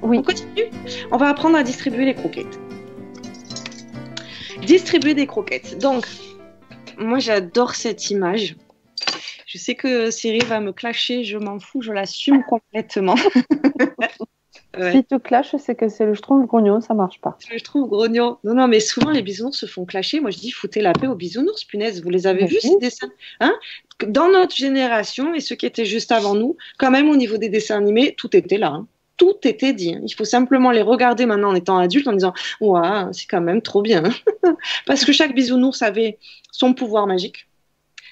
Oui. On continue? On va apprendre à distribuer les croquettes. Distribuer des croquettes. Donc, moi j'adore cette image. Je sais que Cyril va me clasher, je m'en fous, je l'assume complètement. Ouais. Si tu clashes, c'est que c'est le schtroumpf-grognon, ça marche pas. Je trouve grognon. Non, non, mais souvent les bisounours se font clasher. Moi je dis foutez la paix aux bisounours, punaise. Vous les avez Mais vus oui. ces dessins? Hein? Dans notre génération et ceux qui étaient juste avant nous, quand même au niveau des dessins animés, tout était là. Hein. Tout était dit. Hein. Il faut simplement les regarder maintenant en étant adulte en disant ouah, c'est quand même trop bien. Parce que chaque bisounours avait son pouvoir magique,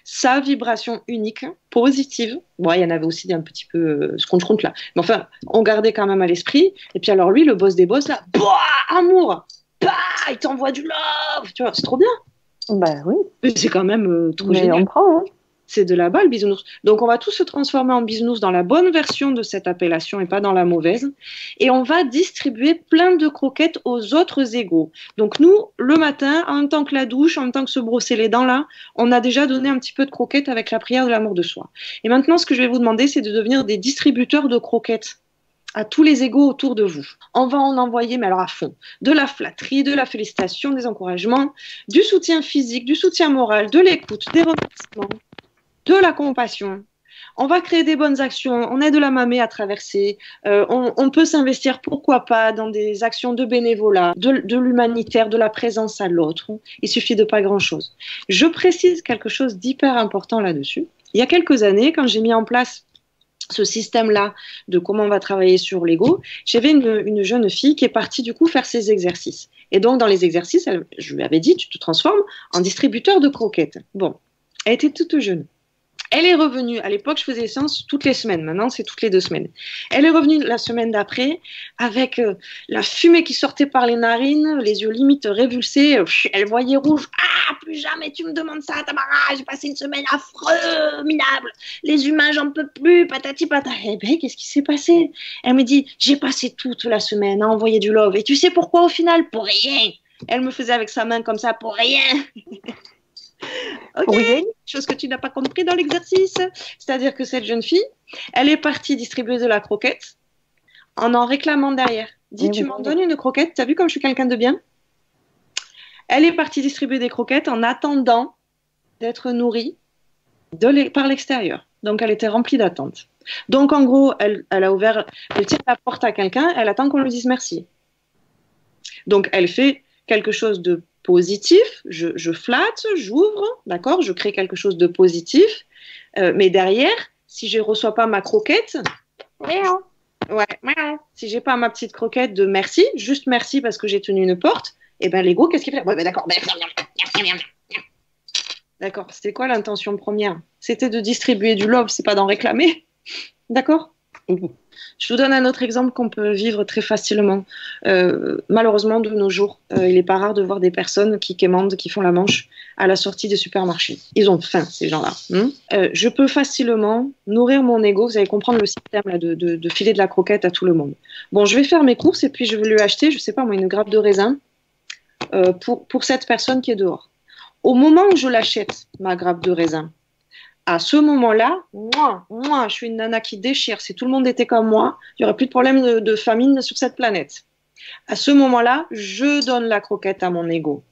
sa vibration unique, positive. Bon, il y en avait aussi un petit peu ce qu'on compte là. Mais enfin, on gardait quand même à l'esprit. Et puis alors lui, le boss des boss là, boah, amour, bah, il t'envoie du love. Tu vois, c'est trop bien. Bah oui. Mais c'est quand même trop Mais génial. on prend, hein. C'est de là-bas le bisounours. Donc on va tous se transformer en bisounours dans la bonne version de cette appellation et pas dans la mauvaise. Et on va distribuer plein de croquettes aux autres égaux. Donc nous, le matin, en même temps que la douche, en même temps que se brosser les dents là, on a déjà donné un petit peu de croquettes avec la prière de l'amour de soi. Et maintenant, ce que je vais vous demander, c'est de devenir des distributeurs de croquettes à tous les égaux autour de vous. On va en envoyer, mais alors à fond, de la flatterie, de la félicitation, des encouragements, du soutien physique, du soutien moral, de l'écoute, des remerciements, de la compassion. On va créer des bonnes actions, on aide la mamie à traverser, on peut s'investir, pourquoi pas, dans des actions de bénévolat, de l'humanitaire, de la présence à l'autre. Il suffit de pas grand-chose. Je précise quelque chose d'hyper important là-dessus. Il y a quelques années, quand j'ai mis en place ce système-là de comment on va travailler sur l'ego, j'avais une jeune fille qui est partie du coup faire ses exercices. Et donc dans les exercices, je lui avais dit, tu te transformes en distributeur de croquettes. Bon, elle était toute jeune. Elle est revenue, à l'époque je faisais les séances toutes les semaines, maintenant c'est toutes les 2 semaines. Elle est revenue la semaine d'après avec la fumée qui sortait par les narines, les yeux limite révulsés, elle voyait rouge. Ah, plus jamais tu me demandes ça, Tamara, j'ai passé une semaine affreux, minable, les humains j'en peux plus, patati patata. Eh ben, qu'est-ce qui s'est passé? Elle me dit, j'ai passé toute la semaine à envoyer du love, et tu sais pourquoi au final? Pour rien. Elle me faisait avec sa main comme ça, pour rien. Ok, Oui. chose que tu n'as pas compris dans l'exercice. C'est-à-dire que cette jeune fille, elle est partie distribuer de la croquette en réclamant derrière. Dis, tu m'en donnes une croquette? T'as vu comme je suis quelqu'un de bien? Elle est partie distribuer des croquettes en attendant d'être nourrie par l'extérieur. Donc, elle était remplie d'attente. Donc, en gros, elle tire la porte à quelqu'un, elle attend qu'on lui dise merci. Donc, elle fait quelque chose de positif, je flatte, j'ouvre, d'accord, je crée quelque chose de positif, mais derrière, si je ne reçois pas ma croquette, si j'ai pas ma petite croquette de merci, juste merci parce que j'ai tenu une porte, et ben l'ego, qu'est-ce qu'il fait? Ouais, ben d'accord, d'accord, c'était quoi l'intention première? C'était de distribuer du love, c'est pas d'en réclamer, d'accord? Je vous donne un autre exemple qu'on peut vivre très facilement. Malheureusement, de nos jours, il n'est pas rare de voir des personnes qui quémandent, qui font la manche à la sortie des supermarchés. Ils ont faim, ces gens-là. Je peux facilement nourrir mon ego. Vous allez comprendre le système là, de filer de la croquette à tout le monde. Bon, je vais faire mes courses et puis je vais lui acheter, je ne sais pas moi, une grappe de raisin pour cette personne qui est dehors. Au moment où je l'achète, ma grappe de raisin, à ce moment-là, moi, je suis une nana qui déchire. Si tout le monde était comme moi, il n'y aurait plus de problème de famine sur cette planète. À ce moment-là, je donne la croquette à mon ego.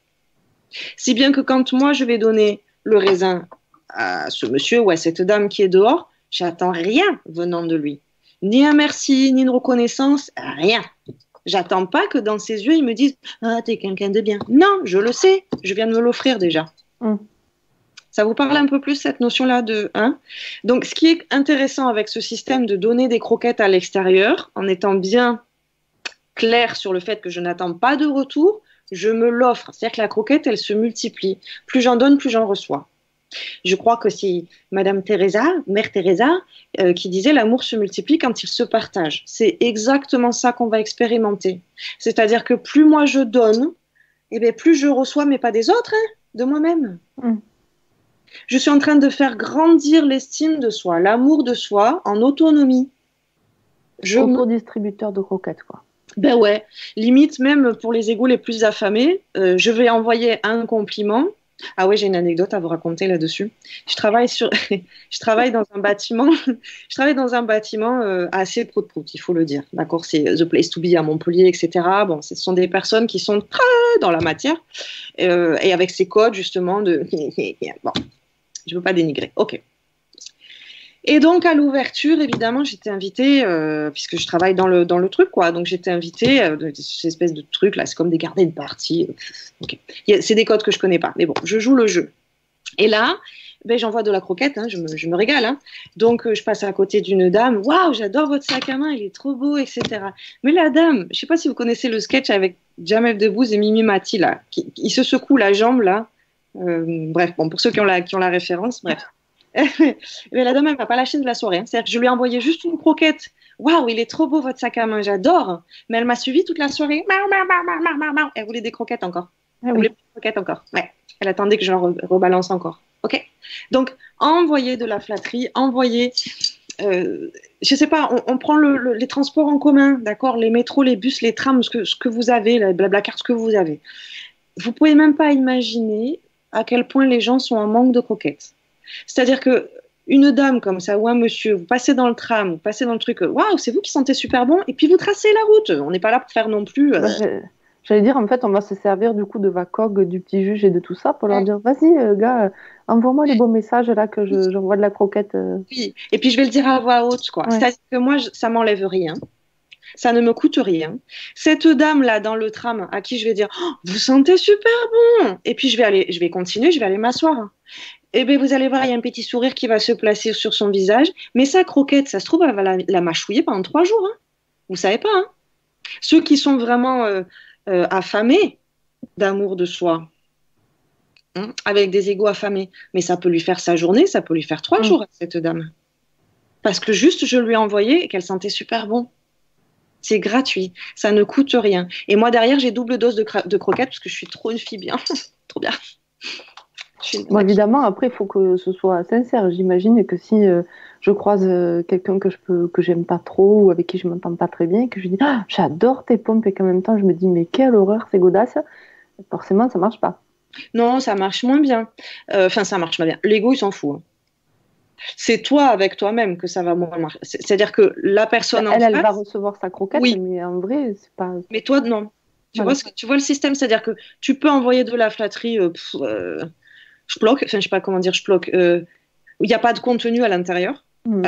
Si bien que quand moi, je vais donner le raisin à ce monsieur ou à cette dame qui est dehors, j'attends rien venant de lui. Ni un merci, ni une reconnaissance, rien. J'attends pas que dans ses yeux, il me dise « Ah, t'es quelqu'un de bien ». Non, je le sais, je viens de me l'offrir déjà. Ça vous parle un peu plus, cette notion-là de Donc, ce qui est intéressant avec ce système de donner des croquettes à l'extérieur, en étant bien clair sur le fait que je n'attends pas de retour, je me l'offre. C'est-à-dire que la croquette, elle se multiplie. Plus j'en donne, plus j'en reçois. Je crois que c'est Madame Teresa, Mère Teresa, qui disait l'amour se multiplie quand il se partage. C'est exactement ça qu'on va expérimenter. C'est-à-dire que plus moi je donne, eh bien, plus je reçois, mais pas des autres, de moi-même. Je suis en train de faire grandir l'estime de soi, l'amour de soi en autonomie. Autodistributeur de croquettes, quoi. Ben ouais, limite même pour les égos les plus affamés, je vais envoyer un compliment Ah ouais, j'ai une anecdote à vous raconter là-dessus. Je travaille dans un bâtiment, je travaille dans un bâtiment assez prout-prout, il faut le dire. D'accord, c'est The Place to Be à Montpellier, etc. Bon, ce sont des personnes qui sont très dans la matière et avec ces codes justement de. Bon, je veux pas dénigrer. Ok. Et donc, à l'ouverture, évidemment, j'étais invitée, puisque je travaille dans le truc, quoi. Donc, j'étais invitée ces espèces de trucs, là, c'est comme des garden parties. Okay. C'est des codes que je connais pas. Mais bon, je joue le jeu. Et là, ben, j'envoie de la croquette, hein, je me régale. Hein. Donc, je passe à côté d'une dame. Waouh, j'adore votre sac à main, il est trop beau, etc. Mais la dame, je sais pas si vous connaissez le sketch avec Jamel Debbouze et Mimi Mati, là. Ils se secouent la jambe, là. Bref, bon, pour ceux qui ont la référence, bref. Mais la dame, elle m'a pas lâché de la soirée. Hein. C'est-à-dire que je lui ai envoyé juste une croquette. Waouh, il est trop beau votre sac à main, j'adore. Mais elle m'a suivi toute la soirée. Elle voulait des croquettes encore. Elle voulait des croquettes encore. Ouais. Elle attendait que je la rebalance encore. Ok. Donc, envoyer de la flatterie, envoyer. Je sais pas. On prend les transports en commun, d'accord, les métros, les bus, les trams, ce que vous avez, la Blablacar, ce que vous avez. Vous pouvez même pas imaginer à quel point les gens sont en manque de croquettes. C'est-à-dire que une dame comme ça ou un monsieur, vous passez dans le tram, vous passez dans le truc, waouh, c'est vous qui sentez super bon, et puis vous tracez la route. On n'est pas là pour faire non plus. J'allais dire, en fait, on va se servir du coup de VACOG, du petit juge et de tout ça pour leur dire, vas-y, gars, envoie-moi les beaux messages là que j'envoie de la croquette. Oui, et puis je vais le dire à voix haute, quoi. Ouais. C'est-à-dire que moi, ça m'enlève rien. Ça ne me coûte rien. Cette dame-là dans le tram, à qui je vais dire, oh, vous sentez super bon, et puis je vais continuer, je vais aller m'asseoir. Eh bien, vous allez voir, il y a un petit sourire qui va se placer sur son visage. Mais sa croquette, ça se trouve, elle va la mâchouiller pendant 3 jours. Hein. Vous ne savez pas. Hein. Ceux qui sont vraiment affamés d'amour de soi, hein, avec des égos affamés, mais ça peut lui faire sa journée, ça peut lui faire 3 jours à cette dame. Parce que juste, je lui ai envoyé et qu'elle sentait super bon. C'est gratuit, ça ne coûte rien. Et moi, derrière, j'ai double dose de croquettes parce que je suis trop une fille bien. Trop bien. Bon, évidemment, après, il faut que ce soit sincère. J'imagine que si je croise quelqu'un que j'aime pas trop ou avec qui je m'entends pas très bien, et que je dis ah, j'adore tes pompes et qu'en même temps je me dis mais quelle horreur, c'est godasse, forcément ça marche pas. Non, ça marche moins bien. Enfin, ça marche moins bien. L'ego, il s'en fout. Hein. C'est toi avec toi-même que ça va moins marcher. C'est-à-dire que la personne en face... Elle va recevoir sa croquette, oui. Mais en vrai, c'est pas... Mais toi, non. Tu vois le système, c'est-à-dire que tu peux envoyer de la flatterie... je bloque, enfin je sais pas comment dire, je bloque. Il n'y a pas de contenu à l'intérieur.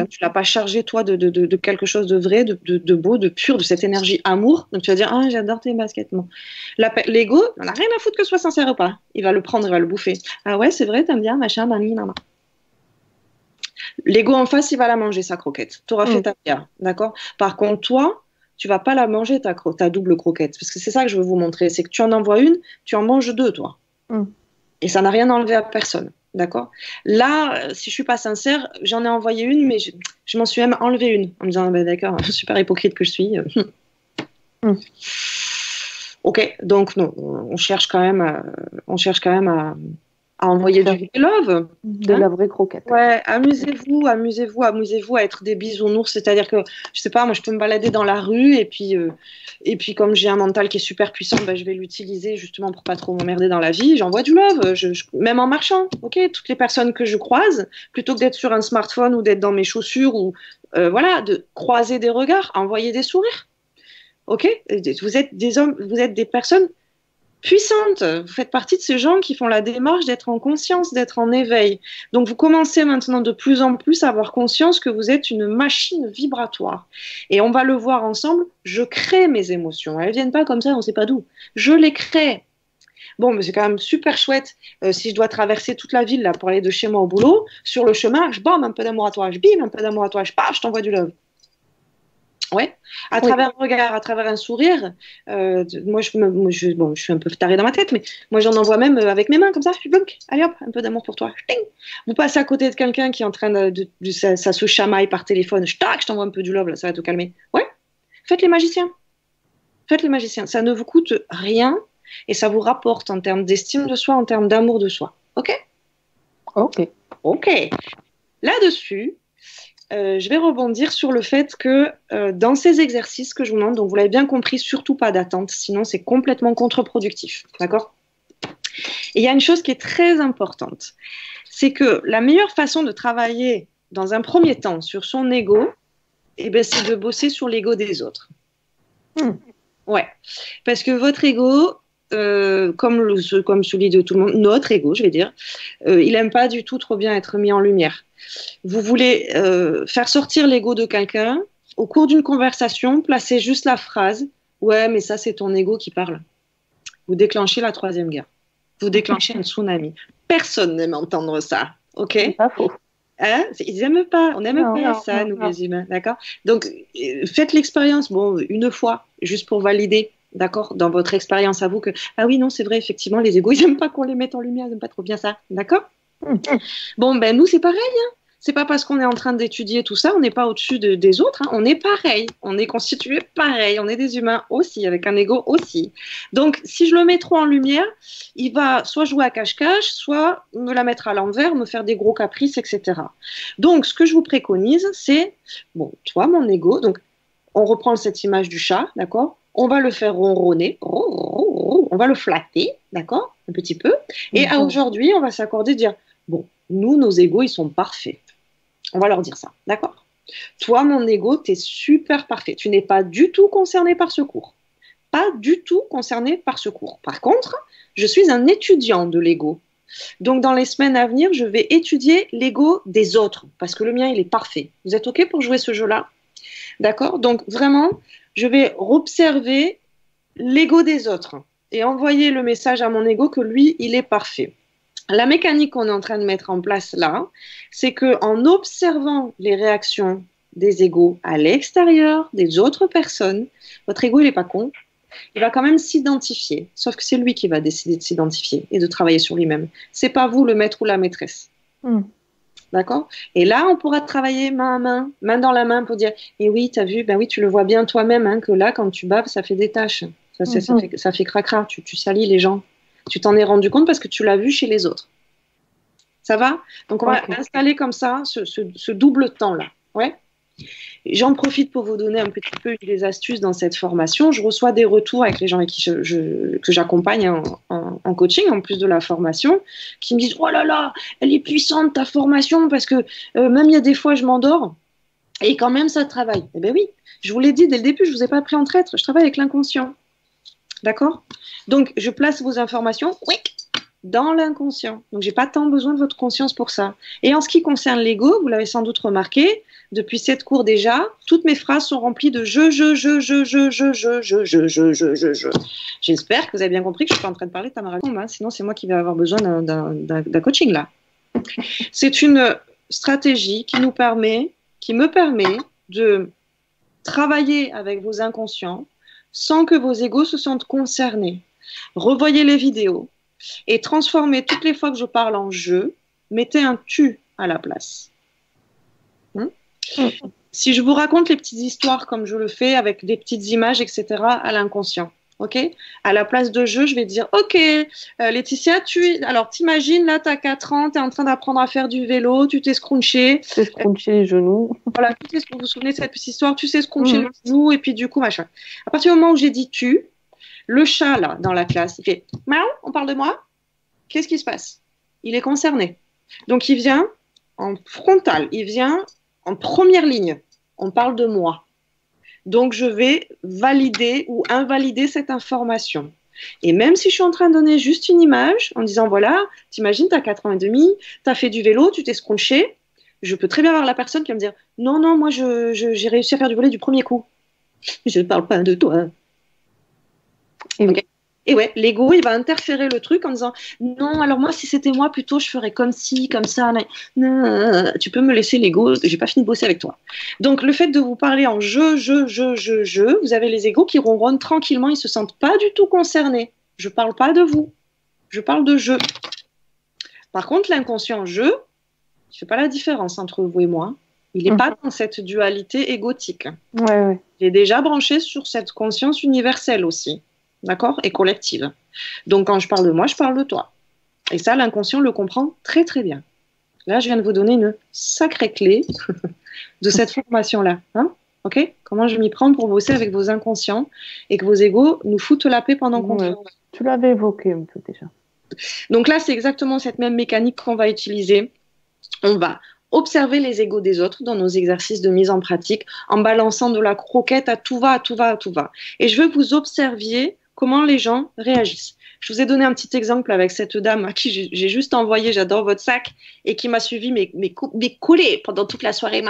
Tu l'as pas chargé toi de quelque chose de vrai, de beau, de pur, de cette énergie amour. Donc tu vas dire ah j'adore tes baskets. L'ego, on n'a rien à foutre que ce soit sincère ou pas. Il va le prendre, il va le bouffer. Ah ouais c'est vrai, t'aimes bien machin, nana. L'ego en face, il va la manger sa croquette. Tu auras fait ta pierre, d'accord. Par contre toi, tu vas pas la manger ta double croquette, parce que c'est ça que je veux vous montrer, c'est que tu en envoies une, tu en manges 2 toi. Et ça n'a rien enlevé à personne, d'accord. Là, si je suis pas sincère, j'en ai envoyé une, mais je m'en suis même enlevé une, en me disant, bah, d'accord, super hypocrite que je suis. Ok, donc non, on cherche quand même à envoyer du love. De la vraie croquette. Ouais, amusez-vous à être des bisounours. C'est-à-dire que, je sais pas, moi je peux me balader dans la rue et puis comme j'ai un mental qui est super puissant, bah, je vais l'utiliser justement pour pas trop m'emmerder dans la vie. J'envoie du love, même en marchant. Ok, toutes les personnes que je croise, plutôt que d'être sur un smartphone ou d'être dans mes chaussures ou voilà, de croiser des regards, envoyer des sourires. Ok, vous êtes des hommes, vous êtes des personnes puissante. Vous faites partie de ces gens qui font la démarche d'être en conscience, d'être en éveil. Donc vous commencez maintenant de plus en plus à avoir conscience que vous êtes une machine vibratoire. Et on va le voir ensemble, je crée mes émotions. Elles ne viennent pas comme ça, on ne sait pas d'où. Je les crée. Bon, mais c'est quand même super chouette. Si je dois traverser toute la ville là, pour aller de chez moi au boulot, sur le chemin, je bam, un peu d'amour à toi, je bim, un peu d'amour à toi, paf, je t'envoie du love. Ouais, à travers un regard, à travers un sourire. Moi, je suis un peu tarée dans ma tête, mais moi, j'en envoie même avec mes mains, comme ça. Je blunk, allez hop, un peu d'amour pour toi. Ting. Vous passez à côté de quelqu'un qui est en train ça se chamaille par téléphone. Je t'envoie un peu du love, là, ça va te calmer. Ouais, faites les magiciens. Faites les magiciens. Ça ne vous coûte rien et ça vous rapporte en termes d'estime de soi, en termes d'amour de soi. Ok. Là-dessus, je vais rebondir sur le fait que dans ces exercices que je vous demande, donc vous l'avez bien compris, surtout pas d'attente, sinon c'est complètement contre-productif, d'accord ? Et il y a une chose qui est très importante, c'est que la meilleure façon de travailler dans un premier temps sur son ego, eh ben, c'est de bosser sur l'ego des autres. Ouais, parce que votre ego, comme celui de tout le monde, notre ego, je vais dire, il n'aime pas du tout trop bien être mis en lumière. Vous voulez faire sortir l'ego de quelqu'un, au cours d'une conversation, placez juste la phrase « Ouais, mais ça, c'est ton ego qui parle ». Vous déclenchez la troisième guerre. Vous déclenchez un tsunami. Personne n'aime entendre ça, ok? C'est pas faux. Hein? Ils n'aiment pas, on n'aime pas ça, nous les humains, d'accord? Donc, faites l'expérience, bon, une fois, juste pour valider, d'accord, dans votre expérience à vous que, ah oui, non, c'est vrai, effectivement, les égos, ils n'aiment pas qu'on les mette en lumière, ils n'aiment pas trop bien ça, d'accord? Bon, ben, nous, c'est pareil, hein. C'est pas parce qu'on est en train d'étudier tout ça, on n'est pas au-dessus des autres, hein. On est pareil, on est constitué pareil, on est des humains aussi, avec un ego aussi. Donc, si je le mets trop en lumière, il va soit jouer à cache-cache, soit me la mettre à l'envers, me faire des gros caprices, etc. Donc, ce que je vous préconise, c'est, bon, toi, mon ego, donc, on reprend cette image du chat, d'accord? On va le faire ronronner, on va le flatter, d'accord? Un petit peu. Et aujourd'hui, on va s'accorder de dire, bon, nous, nos égos, ils sont parfaits. On va leur dire ça, d'accord? Toi, mon ego, tu es super parfait. Tu n'es pas du tout concerné par ce cours. Pas du tout concerné par ce cours. Par contre, je suis un étudiant de l'ego. Donc, dans les semaines à venir, je vais étudier l'ego des autres parce que le mien, il est parfait. Vous êtes OK pour jouer ce jeu-là? D'accord? Donc, vraiment, je vais observer l'ego des autres et envoyer le message à mon ego que lui, il est parfait. La mécanique qu'on est en train de mettre en place là, c'est qu'en observant les réactions des égos à l'extérieur, des autres personnes, votre ego, il n'est pas con, il va quand même s'identifier. Sauf que c'est lui qui va décider de s'identifier et de travailler sur lui-même. C'est pas vous, le maître ou la maîtresse. D'accord? Et là, on pourra travailler main à main, main dans la main pour dire, eh oui, t'as vu, ben oui, tu le vois bien toi-même, hein, que là, quand tu baves, ça fait des taches. Ça fait cracra, tu salis les gens. Tu t'en es rendu compte parce que tu l'as vu chez les autres. Ça va? Donc, on va installer comme ça ce double temps-là. Ouais. J'en profite pour vous donner un petit peu des astuces dans cette formation. Je reçois des retours avec les gens avec qui que j'accompagne en coaching, en plus de la formation, qui me disent « Oh là là, elle est puissante ta formation parce que même il y a des fois je m'endors et quand même ça travaille. » Eh bien oui, je vous l'ai dit dès le début, je ne vous ai pas pris en traître, je travaille avec l'inconscient. D'accord? Donc, je place vos informations dans l'inconscient. Donc, je n'ai pas tant besoin de votre conscience pour ça. Et en ce qui concerne l'ego, vous l'avez sans doute remarqué, depuis 7 cours déjà, toutes mes phrases sont remplies de je. J'espère que vous avez bien compris que je ne suis pas en train de parler de Tamara Combe, hein, sinon c'est moi qui vais avoir besoin d'un coaching là. C'est une stratégie qui me permet de travailler avec vos inconscients sans que vos égos se sentent concernés. Revoyez les vidéos et transformez toutes les fois que je parle en je, mettez un tu à la place. Si je vous raconte les petites histoires comme je le fais avec des petites images, etc., à l'inconscient, ok? À la place de je vais dire, ok, Laetitia, alors t'imagines, là, t'as 4 ans, t'es en train d'apprendre à faire du vélo, tu t'es scrunché. Tu t'es scrunché les genoux. Voilà, vous vous souvenez de cette petite histoire, tu sais scruncher les genoux, et puis du coup, machin. À partir du moment où j'ai dit tu, le chat, là, dans la classe, il fait, miaou, on parle de moi? Qu'est-ce qui se passe? Il est concerné. Donc, il vient en frontal, il vient en première ligne. On parle de moi. Donc, je vais valider ou invalider cette information. Et même si je suis en train de donner juste une image, en disant, voilà, t'imagines, t'as 4 ans et demi, t'as fait du vélo, tu t'es scrunché, je peux très bien avoir la personne qui va me dire, non, non, moi, j'ai réussi à faire du vélo du premier coup. Je ne parle pas de toi. Okay. Et ouais, l'ego, il va interférer le truc en disant non, alors moi, si c'était moi, plutôt, je ferais comme ci, comme ça. Non, tu peux me laisser l'ego, j'ai pas fini de bosser avec toi. Donc, le fait de vous parler en je, vous avez les égos qui ronronnent tranquillement, ils se sentent pas du tout concernés. Je parle pas de vous, je parle de je. Par contre, l'inconscient je, il fait pas la différence entre vous et moi. Il n'est pas dans cette dualité égotique. Ouais. Il est déjà branché sur cette conscience universelle aussi. D'accord? Et collective. Donc, quand je parle de moi, je parle de toi. Et ça, l'inconscient le comprend très, très bien. Là, je viens de vous donner une sacrée clé de cette formation-là. Hein? OK? Comment je m'y prends pour bosser avec vos inconscients et que vos égos nous foutent la paix pendant qu'on travaille. Tu l'avais évoqué un peu déjà. Donc là, c'est exactement cette même mécanique qu'on va utiliser. On va observer les égos des autres dans nos exercices de mise en pratique en balançant de la croquette à tout va, à tout va, à tout va. Et je veux que vous observiez comment les gens réagissent. Je vous ai donné un petit exemple avec cette dame à qui j'ai juste envoyé j'adore votre sac et qui m'a suivi mais collé pendant toute la soirée,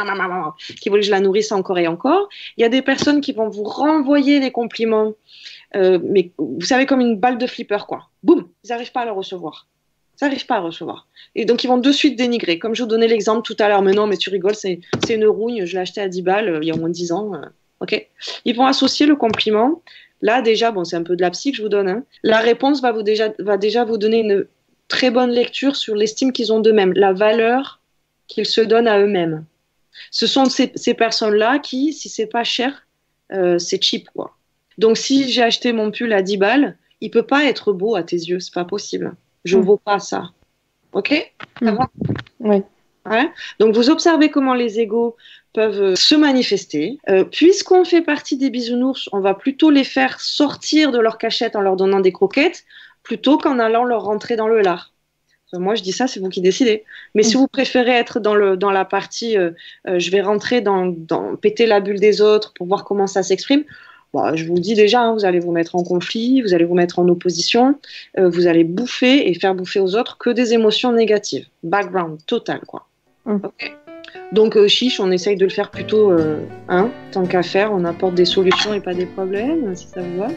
qui voulait que je la nourrisse encore et encore. Il y a des personnes qui vont vous renvoyer des compliments, mais vous savez, comme une balle de flipper, quoi. Boum, ils n'arrivent pas à le recevoir. Ça n'arrive pas à recevoir. Et donc, ils vont de suite dénigrer. Comme je vous donnais l'exemple tout à l'heure, mais non, mais tu rigoles, c'est une rougne, je l'ai acheté à 10 balles il y a au moins 10 ans. Ok. Ils vont associer le compliment. Là, déjà, bon, c'est un peu de la psy que je vous donne. Hein. La réponse va déjà vous donner une très bonne lecture sur l'estime qu'ils ont d'eux-mêmes, la valeur qu'ils se donnent à eux-mêmes. Ce sont ces personnes-là qui, si c'est pas cher, c'est cheap, quoi. Donc, si j'ai acheté mon pull à 10 balles, il peut pas être beau à tes yeux, c'est pas possible. Je ne vaux pas ça. Ok? Ça va? Oui. Ouais. Donc, vous observez comment les égos peuvent se manifester. Puisqu'on fait partie des bisounours, on va plutôt les faire sortir de leur cachette en leur donnant des croquettes plutôt qu'en allant leur rentrer dans le lard. Moi, je dis ça, c'est vous qui décidez. Mais si vous préférez être dans la partie je vais rentrer dans péter la bulle des autres pour voir comment ça s'exprime, bah, je vous le dis déjà, hein, vous allez vous mettre en conflit, vous allez vous mettre en opposition, vous allez bouffer et faire bouffer aux autres que des émotions négatives. Background total, quoi. Okay. Donc, chiche, on essaye de le faire plutôt, tant qu'à faire, on apporte des solutions et pas des problèmes, si ça vous va.